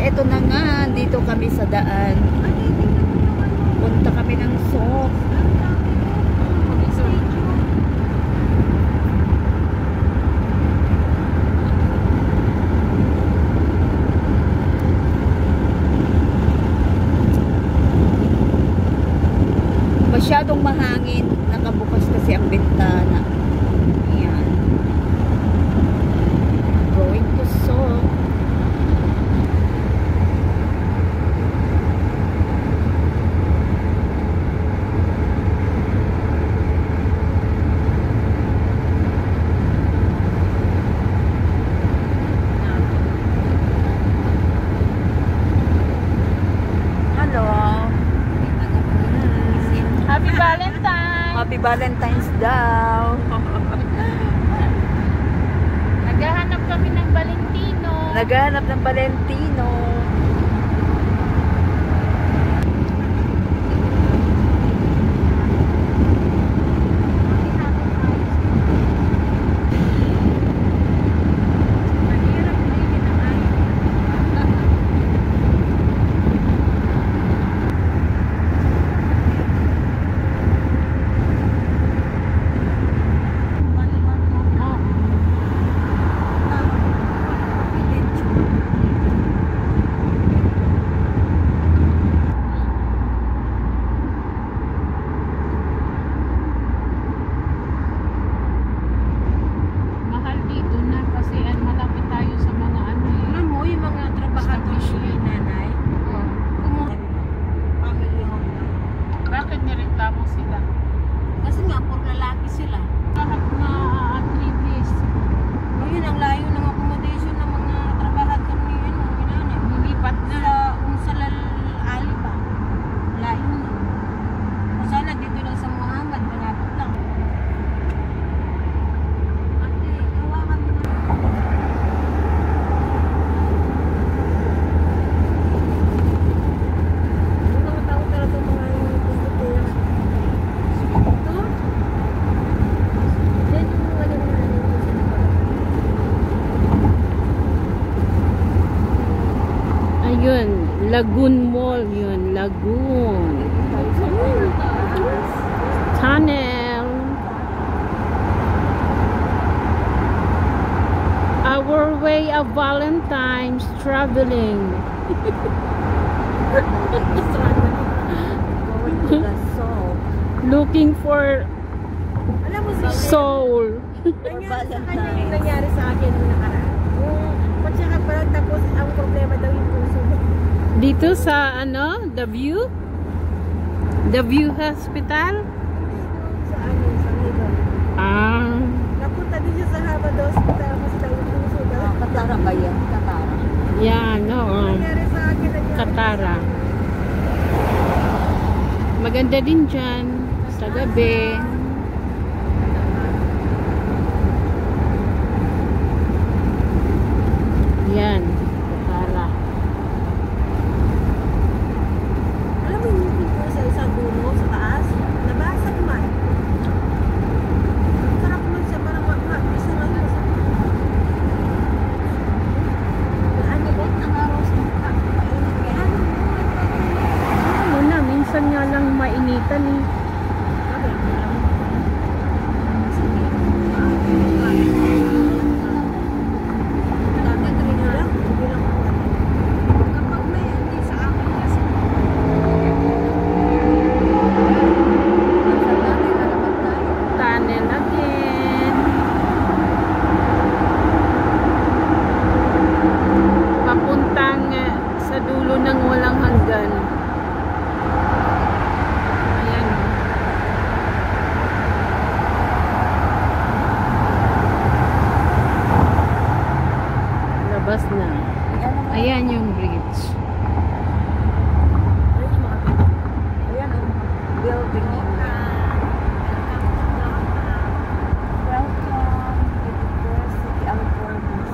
Eto na nga, dito kami sa daan. Punta kami ng Sok. Masyadong mahangin. Nakabukas kasi ang bintana. Ayan. Going to Sok. Happy Valentine's daw. Naghahanap kami ng Valentino. Naghahanap ng Valentino. Lagoon Mall yun, Lagoon Tunnel. Our way of Valentine's traveling. Looking for soul. Nangyari sa akin nung nakaraan. Patsaka parang tapos ang problema daw yung puso. Dito sa ano, The View? The View Hospital? Sa ano, sa Hidon. Ah. Napunta din siya sa Harvard Hospital kasi daw yung puso daw. Katara ba yan? Katara. Yan, oo. Nangyari sa akin, Katara. Maganda din dyan sa gabi. Yan, Katara. Alam mo yung pinto sa isang dulo, sa taas? Nabasa naman. Sarap naman siya, parang isa lang yun. Ano ba? Nakaros ng mainit yan. Ano na, minsan nga lang mainitan eh. Na. Ayan yung bridge. Ayan ang building. Welcome to University Alformas.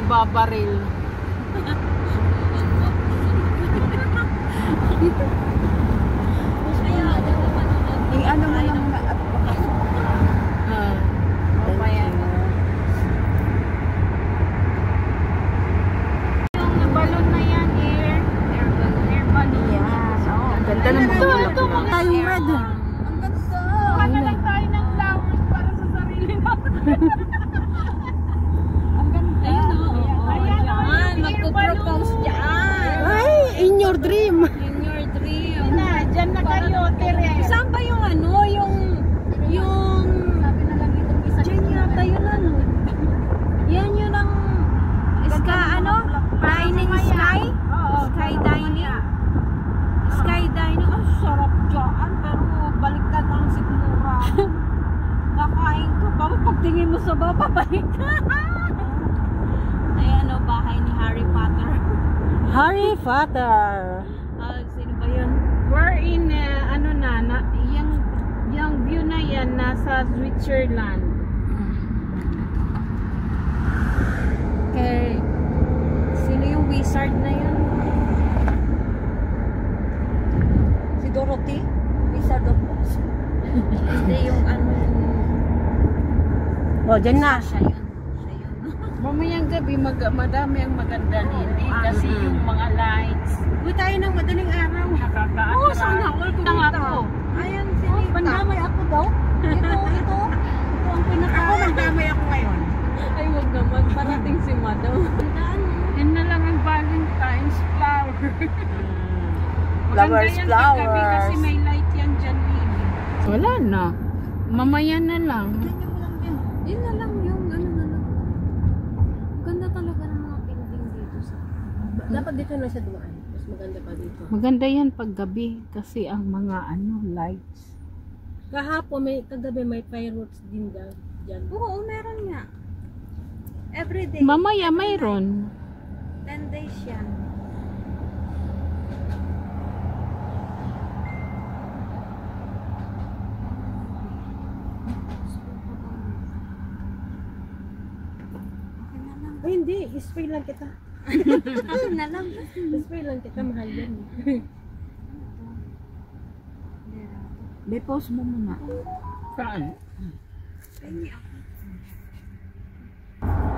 nababaril. Ano mo lang muna at pakasok. Mamaya na. Yung balon na yan, air balloon. Yan. Oh, ganda ng mga bulak na. Tayong red. Ang ganda. Kuha na lang tayo ng flowers para sa sarili natin. Ang ganda. Ayan, magpo-propose dyan. Ay, in your dream. In your dream. Diyan na kayo, Tere. Saan ba yung ano, yung Sabi na lang itong isa. dyan yata yun ano? Yan yun ang dining sky? Sky dining? Sky dining, ang sarap dyan, pero baliktad ang sigmura. Kakain ka, bakit pagtingin mo sa baba, balik ka? Ay ano, bahay ni Harry Potter. Harry Potter. Sino ba yun? We're in, yung view na yan, nasa Switzerland. Kay, sino yung wizard na yun? Si Dorothy, Wizard of Oz. Hindi yung ano. O, dyan na. Siya yun. Mamayang gabi, madami ang maganda nili. Kasi yung mga lights. Uy, tayo ng madaling araw. Nakaka-attract. Oo, sana all kumita. ako. Ayan, si Nita. Pandamay ako daw. Ito ang pinaka. Ako, magdamay ako ngayon. Ay, wag naman. Parating si Madam. Yan na lang ang Valentine's flower. Flowers, Maganda yan paggabi flowers. kasi may light yan dyan. Wala na. Mamaya na lang. Yun na lang yung ano na lang. Ganda talaga ng mga painting dito sa... Dapat dito na siya dumaan. Mas maganda pa dito. Maganda yan paggabi kasi ang mga lights. Kagabi may fireworks din dyan. Oo, meron nga. Everyday. Mamaya mayroon. 10 days yan. Ay, hindi. Spray lang kita. na lang. Spray lang kita. Mahal yan. Depose mo muna. Saan?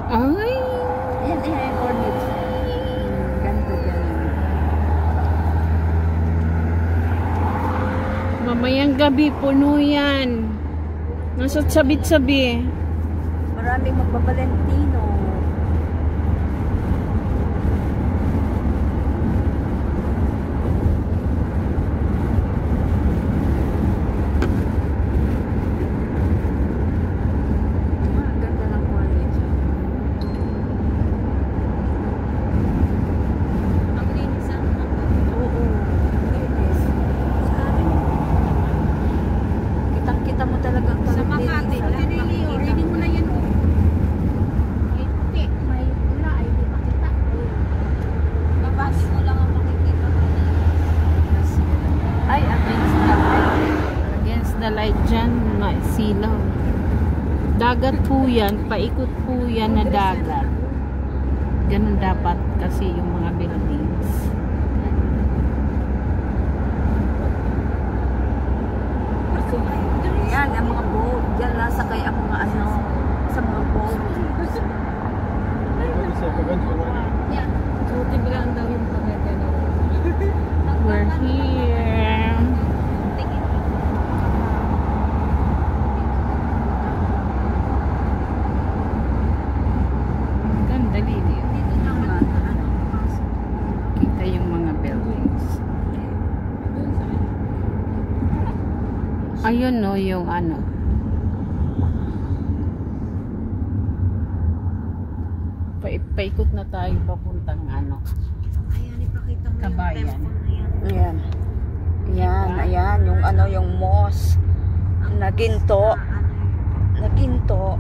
Ay! Ayan, ayan, cornets. Ganito dyan. Mamayang gabi, puno yan. Nasa sabit-sabi. Maraming magbabalentino. Ang ganda ng cornets. Ang linis ang Oo. Linis. sa akin. Kitang-kita mo talaga ang Sa Makati. Ready mo na yan. Hindi. May pula. Ay, di makita. Babas mo lang ang makikita mo. Ay, against the light. Against the light dyan, silaw. Dagat po yan, paikot po yan na dagat. Ganun dapat kasi yung mga buildings. Yan, ang mga boat. Diyan nasakay ang mga sa mga boat. Suti bilang daw yung pagkakano. We're here. Ganda lilim. Dito naman. Kita yung mga buildings. Ayun no, yung paikot na tayo papuntang Ayan, ipakita mo Kabayan. yung temple na yan. Ayan. Ayan, ayan. Yung yung mosque. Na ginto. Na ginto.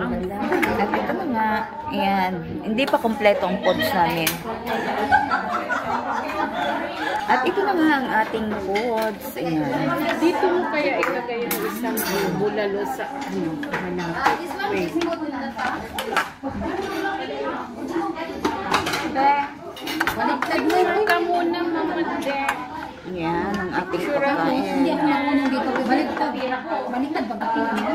At ito na nga. Ayan. Hindi pa kompleto ang pods namin. At ito na nga ang ating foods. Ayan. Dito mo kaya ilagay ang isang bulalo sa ano, malapit. Wait. Baliktad mo Ito ka muna, mamade. Ayan ang ating pagkain. Hindi ako nakunan dito. Baliktad. Baliktad ba bakit niya?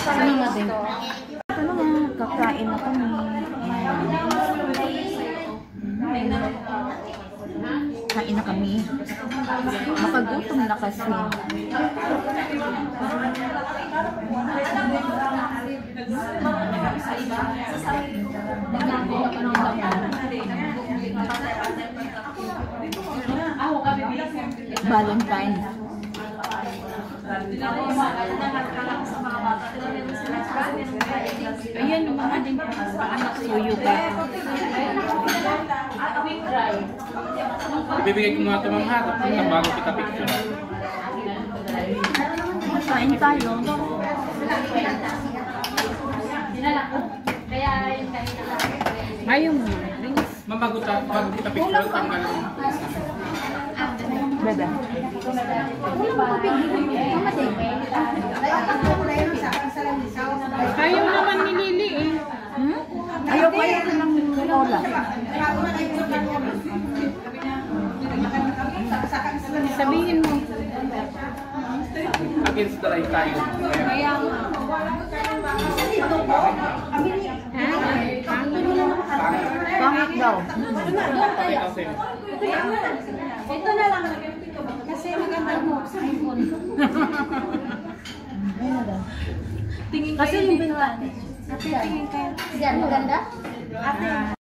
Ano nga din? Ano nga, kakain na kami. Kain na kami. Makagutom na kasi. Valentine. Ayan, yung mga din. Suyo ka. Ibibigay ko muna ito mga harap ng bago kita picture. Kain tayo. Ayaw mo. Bago kita picture, tanggal mo. Bebe. Ayaw naman ni Lily eh. Hmm? Ayaw ko ng cola. Sabihin mo. Against the light tayo. Pangit daw. Ito na lang. Kasi maganda mo sa iPhone. Tingin kasi yung binuan. Ate, tingin kayo. Yan, maganda? Ate,